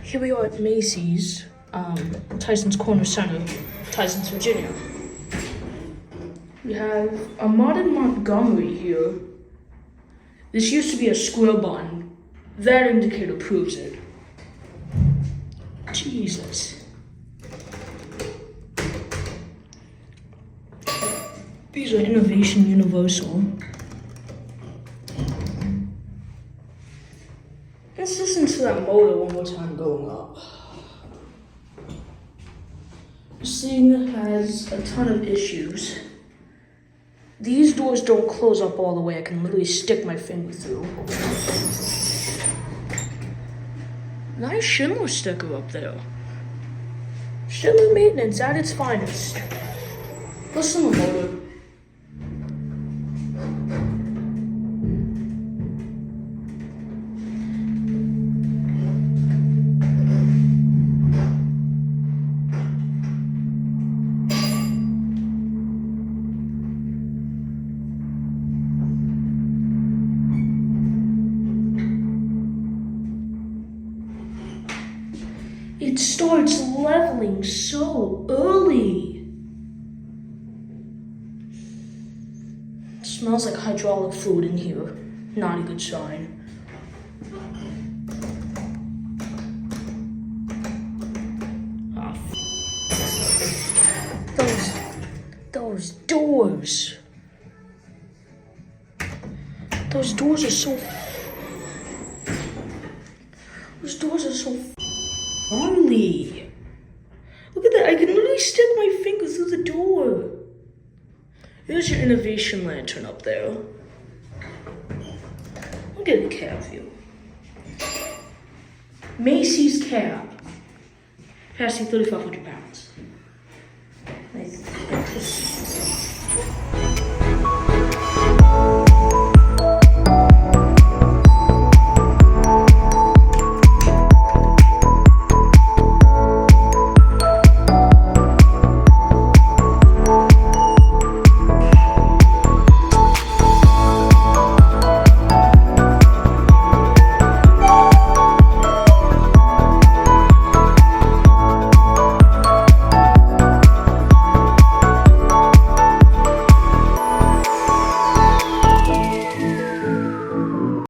Here we are at Macy's, Tysons Corner Center, Tysons, Virginia. We have a modern Montgomery here. This used to be a square bun. That indicator proves it. Jesus. These are Innovation Universal. Let's listen to that motor one more time going up. This thing has a ton of issues. These doors don't close up all the way. I can literally stick my finger through. Nice Schindler sticker up there. Schindler maintenance at its finest. Listen to the motor. It starts leveling so early. It smells like hydraulic fluid in here. Not a good sign. Those doors. Those doors are so. Those doors are so. Gnarly. Look at that. I can literally stick my finger through the door. There's your innovation lantern up there. Look at the cab view. Macy's cab. Passing 3,500 pounds. Nice.